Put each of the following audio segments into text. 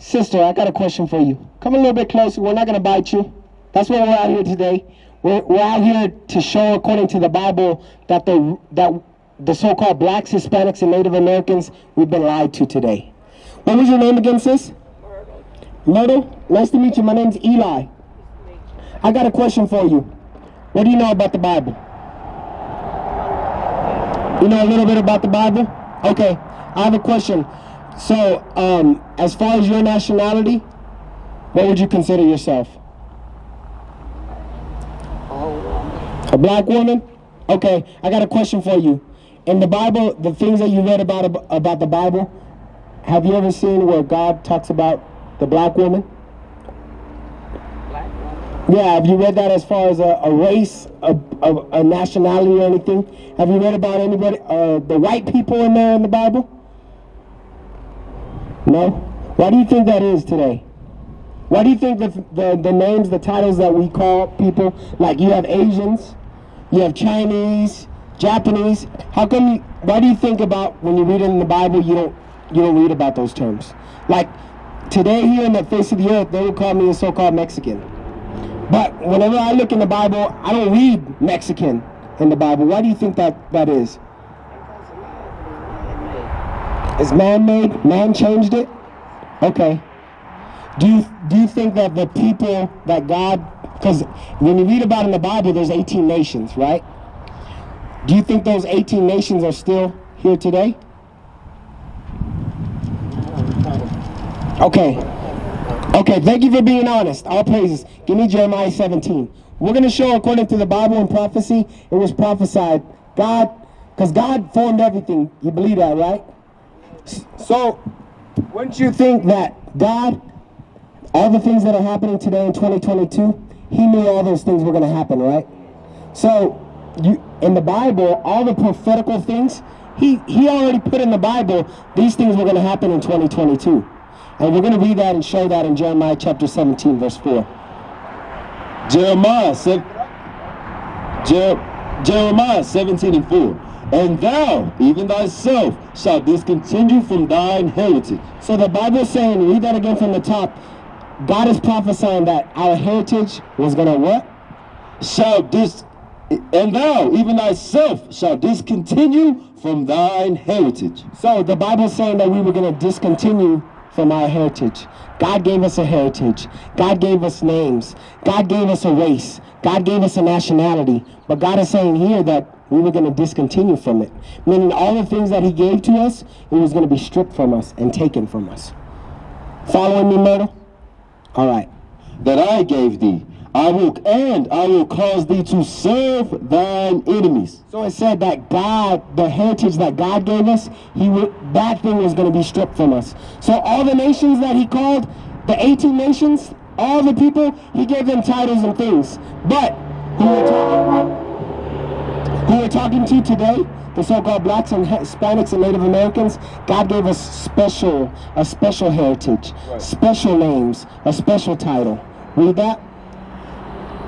Sister, I got a question for you. Come a little bit closer. We're not going to bite you. That's why we're out here today. We're out here to show, according to the Bible, that the so-called blacks, Hispanics, and Native Americans, we've been lied to today. What was your name again, sis? Myrtle? Nice to meet you. My name's Eli. I got a question for you. What do you know about the Bible? You know a little bit about the Bible? Okay, I have a question. So, as far as your nationality, what would you consider yourself? A black woman? Okay, I got a question for you. In the Bible, the things that you read about the Bible, have you ever seen where God talks about the black woman? Black woman? Yeah, have you read that as far as a race, a nationality or anything? Have you read about anybody, the white people in there in the Bible? No? Why do you think that is today? Why do you think the names, the titles that we call people, like you have Asians, you have Chinese, Japanese, why do you think about when you read it in the Bible, you don't read about those terms? Like today here in the face of the earth, they would call me a so-called Mexican. But whenever I look in the Bible, I don't read Mexican in the Bible. Why do you think that is? It's man-made? Man changed it? Okay. Do you think that the people that God, because when you read about in the Bible, there's 18 nations, right? Do you think those 18 nations are still here today? Okay. Okay, thank you for being honest. All praises. Give me Jeremiah 17. We're going to show, according to the Bible and prophecy, it was prophesied. Because God formed everything. You believe that, right? So, wouldn't you think that God, all the things that are happening today in 2022, he knew all those things were going to happen, right? So, in the Bible, all the prophetical things, he already put in the Bible, these things were going to happen in 2022. And we're going to read that and show that in Jeremiah chapter 17, verse 4. Jeremiah 17 and 4. And thou, even thyself, shalt discontinue from thine heritage. So the Bible is saying, read that again from the top. God is prophesying that our heritage was going to what? And thou, even thyself, shalt discontinue from thine heritage. So the Bible is saying that we were going to discontinue from our heritage. God gave us a heritage. God gave us names. God gave us a race. God gave us a nationality. But God is saying here that we were going to discontinue from it. Meaning all the things that he gave to us, it was going to be stripped from us and taken from us. Following me, Myrtle? All right. That I gave thee, I will cause thee to serve thine enemies. So it said that God, the heritage that God gave us, that thing was going to be stripped from us. So all the nations that he called, the 18 nations, all the people, he gave them titles and things. But who we're talking to today, the so-called blacks and Hispanics and Native Americans, God gave us a special heritage, right. Special names, a special title. Read that.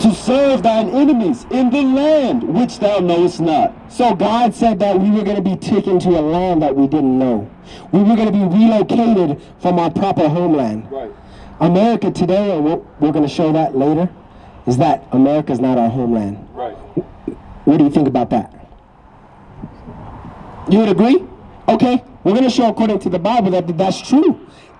To serve thine enemies in the land which thou knowest not. So God said that we were going to be taken to a land that we didn't know. We were going to be relocated from our proper homeland. Right. America today, and we're going to show that later, is that America's not our homeland. Right. What do you think about that? You would agree? Okay, we're going to show according to the Bible that that's true.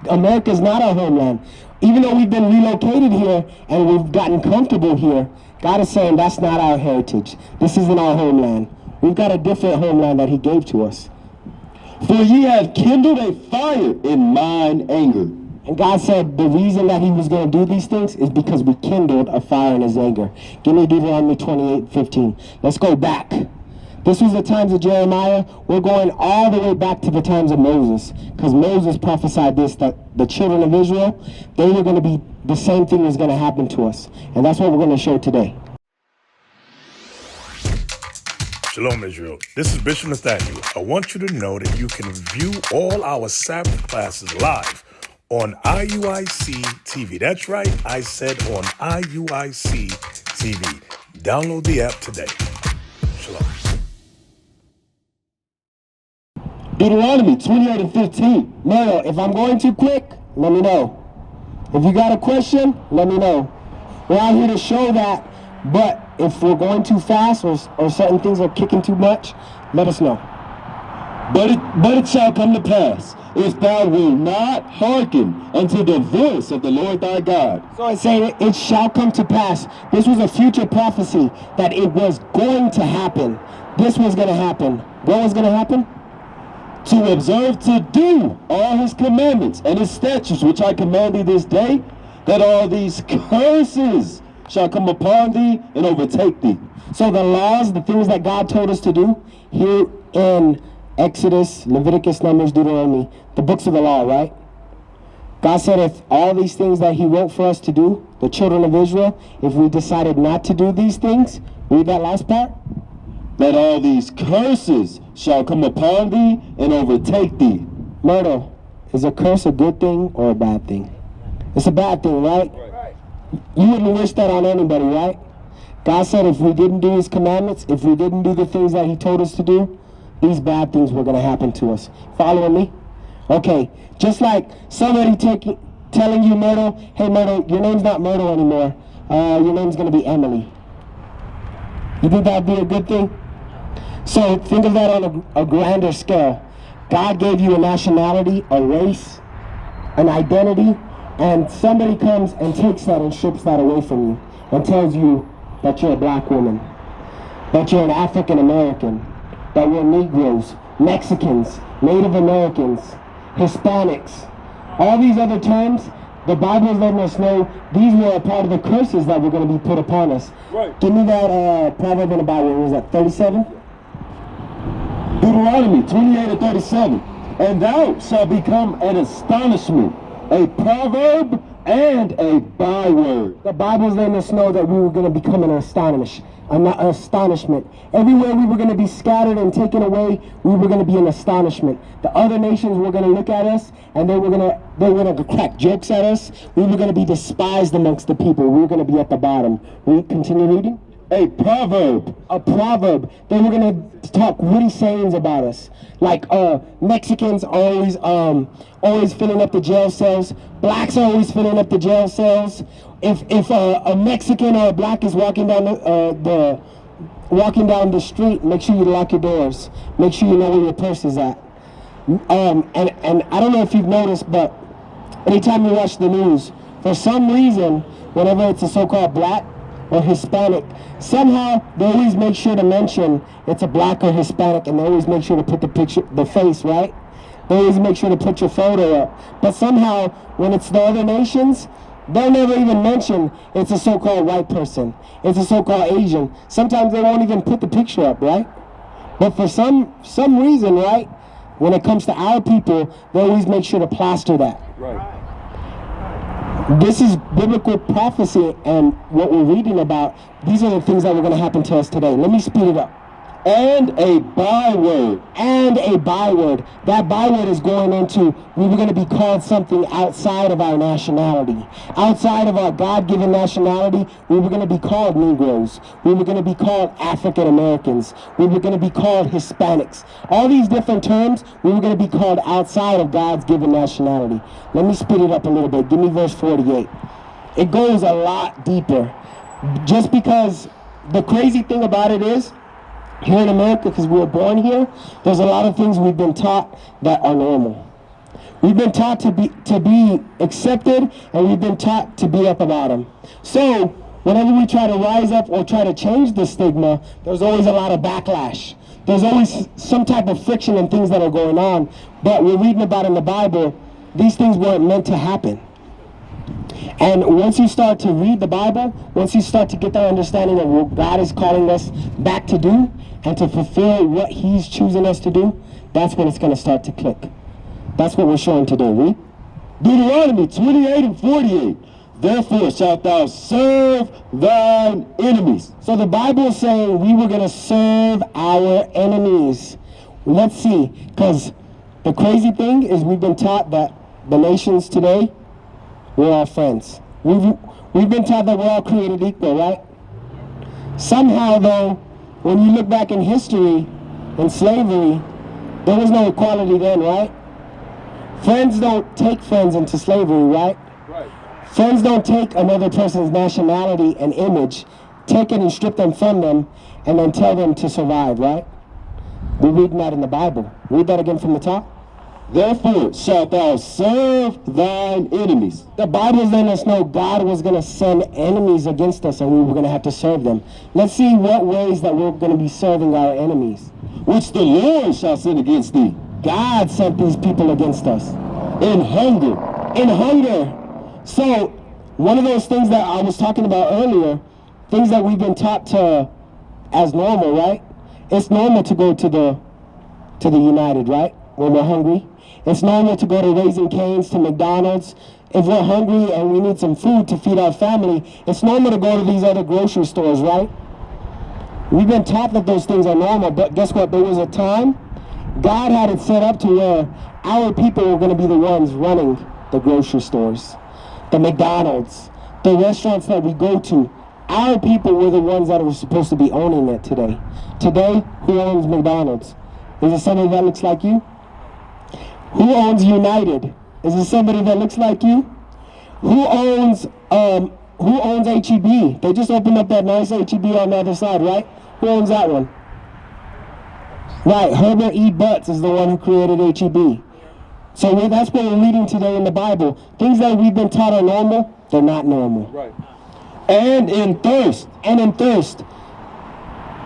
America's not our homeland. Even though we've been relocated here and we've gotten comfortable here, God is saying that's not our heritage. This isn't our homeland. We've got a different homeland that he gave to us. For ye have kindled a fire in mine anger. And God said the reason that he was going to do these things is because we kindled a fire in his anger. Give me Deuteronomy 28:15. Let's go back. This was the times of Jeremiah. We're going all the way back to the times of Moses, because Moses prophesied this, that the children of Israel, they were going to be, the same thing was going to happen to us. And that's what we're going to show today. Shalom, Israel. This is Bishop Nathaniel. I want you to know that you can view all our Sabbath classes live on IUIC TV. That's right, I said on IUIC TV. Download the app today. Shalom. Deuteronomy 28:15. Myrtle, if I'm going too quick, let me know. If you got a question, let me know. We're out here to show that, but if we're going too fast or certain things are kicking too much, let us know. But it shall come to pass, if thou wilt not hearken unto the voice of the Lord thy God. So it's saying it shall come to pass. This was a future prophecy that it was going to happen. This was going to happen. What was going to happen? To observe to do all his commandments and his statutes which I command thee this day, that all these curses shall come upon thee and overtake thee. So the laws, the things that God told us to do here in Exodus, Leviticus, Numbers, Deuteronomy, the books of the law, right? God said if all these things that he wrote for us to do, the children of Israel, if we decided not to do these things, read that last part. That all these curses shall come upon thee and overtake thee. Myrtle, is a curse a good thing or a bad thing? It's a bad thing, right? You wouldn't wish that on anybody, right? God said if we didn't do his commandments, if we didn't do the things that he told us to do, these bad things were going to happen to us. Following me? Okay, just like somebody telling you, Myrtle, hey Myrtle, your name's not Myrtle anymore. Your name's going to be Emily. You think that would be a good thing? So think of that on a grander scale. God gave you a nationality, a race, an identity, and somebody comes and takes that and strips that away from you and tells you that you're a black woman, that you're an African American, that we're Negroes, Mexicans, Native Americans, Hispanics. All these other terms, the Bible is letting us know these were a part of the curses that were going to be put upon us. Right. Give me that proverb in the Bible. What was that, 37? Deuteronomy 28:37. And thou shalt become an astonishment, a proverb, and a byword. The Bible's letting us know that we were going to become an astonishment. Everywhere we were going to be scattered and taken away, we were going to be an astonishment. The other nations were going to look at us and they were going to crack jokes at us. We were going to be despised amongst the people. We were going to be at the bottom. We continue reading. A proverb. A proverb. They were going to talk witty sayings about us. Like Mexicans are always filling up the jail cells. Blacks are always filling up the jail cells. If a Mexican or a black is walking down the street, make sure you lock your doors. Make sure you know where your purse is at. And I don't know if you've noticed, but anytime you watch the news, for some reason, whenever it's a so-called black or Hispanic, somehow they always make sure to mention it's a black or Hispanic, and they always make sure to put the face, right? They always make sure to put your photo up. But somehow, when it's the other nations, they'll never even mention it's a so-called white person. It's a so-called Asian. Sometimes they won't even put the picture up, right? But for some reason, right, when it comes to our people, they always make sure to plaster that. Right. This is biblical prophecy, and what we're reading about, these are the things that were going to happen to us today. Let me speed it up. And a byword. And a byword. That byword is going into, we were going to be called something outside of our nationality. Outside of our God-given nationality, we were going to be called Negroes. We were going to be called African Americans. We were going to be called Hispanics. All these different terms, we were going to be called outside of God's given nationality. Let me speed it up a little bit. Give me verse 48. It goes a lot deeper. Just because the crazy thing about it is, here in America, because we were born here, there's a lot of things we've been taught that are normal. We've been taught to be accepted, and we've been taught to be at the bottom. So whenever we try to rise up or try to change the stigma, there's always a lot of backlash. There's always some type of friction and things that are going on. But we're reading about in the Bible, these things weren't meant to happen. And once you start to read the Bible, once you start to get that understanding of what God is calling us back to do and to fulfill what he's choosing us to do, that's when it's going to start to click. That's what we're showing today. Read. Deuteronomy 28:48. Therefore shalt thou serve thine enemies. So the Bible is saying we were going to serve our enemies. Let's see, because the crazy thing is we've been taught that the nations today, we're all friends. We've been taught that we're all created equal, right? Somehow, though, when you look back in history, in slavery, there was no equality then, right? Friends don't take friends into slavery, right? Right. Friends don't take another person's nationality and image, take it and strip them from them, and then tell them to survive, right? We're reading that in the Bible. Read that again from the top. Therefore shalt thou serve thine enemies. The Bible's letting us know God was going to send enemies against us and we were going to have to serve them. Let's see what ways that we're going to be serving our enemies. Which the Lord shall send against thee. God sent these people against us. In hunger. In hunger. So, one of those things that I was talking about earlier, things that we've been taught to as normal, right? It's normal to go to the United, right? When we're hungry. It's normal to go to Raising Cane's, to McDonald's. If we're hungry and we need some food to feed our family, it's normal to go to these other grocery stores, right? We've been taught that those things are normal, but guess what? There was a time God had it set up to where our people were going to be the ones running the grocery stores, the McDonald's, the restaurants that we go to. Our people were the ones that were supposed to be owning it today. Today, who owns McDonald's? Is it somebody that looks like you? Who owns United? Is it somebody that looks like you? Who owns HEB? They just opened up that nice HEB on the other side, right? Who owns that one? Right, Herbert E. Butts is the one who created HEB. So that's what we're reading today in the Bible. Things that we've been taught are normal, they're not normal. Right. And in thirst. And in thirst.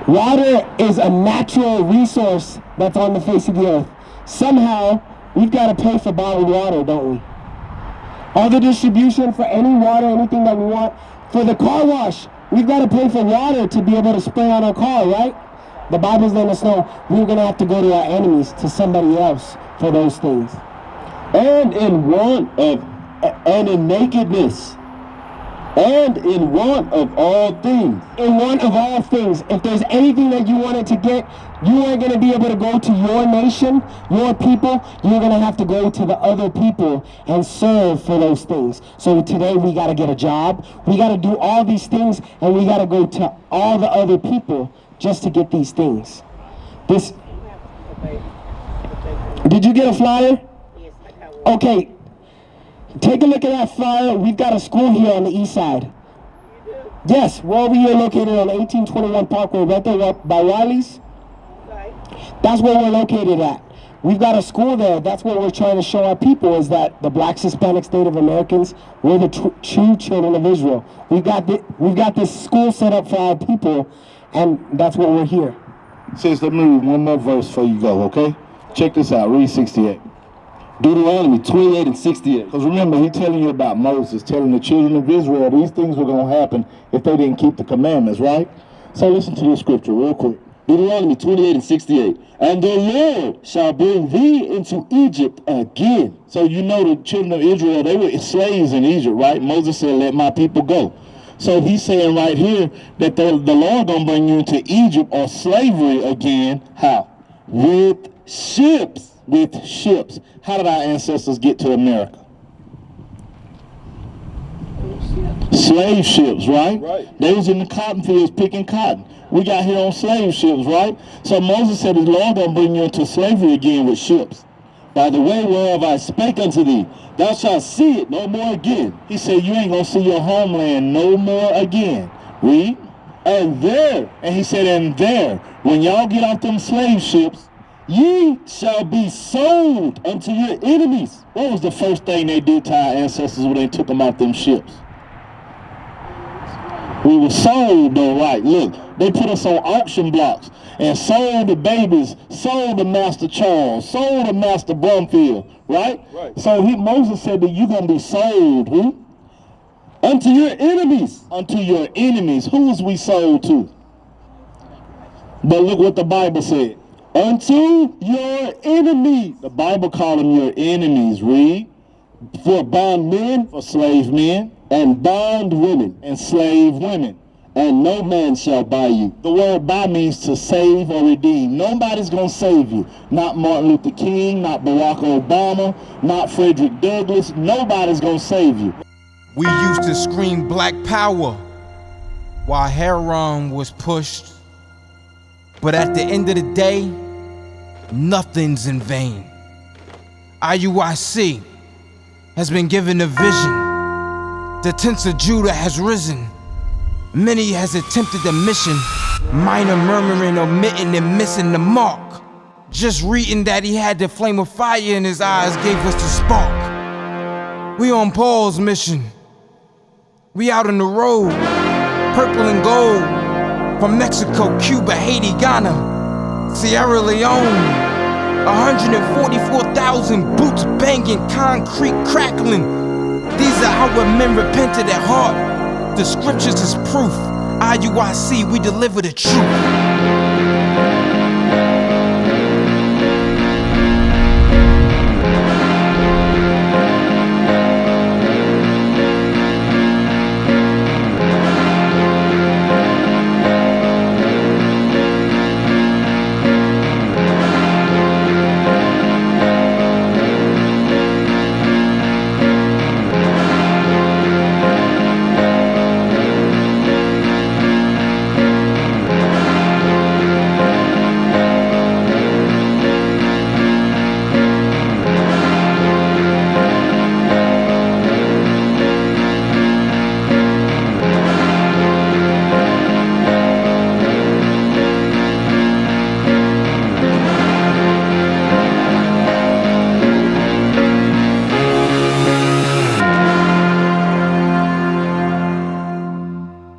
Water is a natural resource that's on the face of the earth. Somehow, we've got to pay for bottled water, don't we? All the distribution for any water, anything that we want. For the car wash, we've got to pay for water to be able to spray on our car, right? The Bible's letting us know we're going to have to go to our enemies, to somebody else for those things. And in want of, and in nakedness, and in want of all things. In want of all things. If there's anything that you wanted to get, you aren't going to be able to go to your nation, your people. You're going to have to go to the other people and serve for those things. So today we got to get a job. We got to do all these things, and we got to go to all the other people just to get these things. This. Did you get a flyer? Okay. Take a look at that flyer. We've got a school here on the east side. You do? Yes, we're over here located on 1821 Parkway, right there by Wiley's. Right. That's where we're located at. We've got a school there. That's what we're trying to show our people, is that the Blacks, Hispanics, Native Americans, we're the true children of Israel. We've got this school set up for our people, and that's what we're here. Sis, let me read one more verse before you go, okay? Check this out. Read 68. Deuteronomy 28 and 68. Because remember, he's telling you about Moses, telling the children of Israel these things were going to happen if they didn't keep the commandments, right? So listen to this scripture real quick. Deuteronomy 28 and 68. And the Lord shall bring thee into Egypt again. So you know the children of Israel, they were slaves in Egypt, right? Moses said, let my people go. So he's saying right here that the Lord going to bring you into Egypt or slavery again. How? With ships. With ships. How did our ancestors get to America? Slave ships, right? They was in the cotton fields picking cotton. We got here on slave ships, right? So Moses said, the Lord gonna bring you into slavery again with ships. By the way whereof I spake unto thee, thou shalt see it no more again. He said, you ain't gonna see your homeland no more again. Read. And he said, and there, when y'all get off them slave ships, ye shall be sold unto your enemies. What was the first thing they did to our ancestors when they took them off them ships? We were sold though, right? Look, they put us on auction blocks and sold the babies, sold the Master Charles, sold the Master Brumfield, right? So Moses said that you're going to be sold, who? Unto your enemies. Unto your enemies. Who was we sold to? But look what the Bible said. Unto your enemies. The Bible called them your enemies. Read. For bond men, for slave men, and bond women, and slave women. And no man shall buy you. The word buy means to save or redeem. Nobody's going to save you. Not Martin Luther King, not Barack Obama, not Frederick Douglass. Nobody's going to save you. We used to scream Black Power while heroin was pushed. But at the end of the day, nothing's in vain. IUIC has been given a vision The tents of Judah has risen. Many has attempted the mission. Minor murmuring, omitting, and missing the mark. Just reading that he had the flame of fire in his eyes gave us the spark. We on Paul's mission. We out on the road, purple and gold. From Mexico, Cuba, Haiti, Ghana, Sierra Leone. 144,000 boots banging, concrete crackling. These are our men repented at heart. The scriptures is proof. IUIC, we deliver the truth.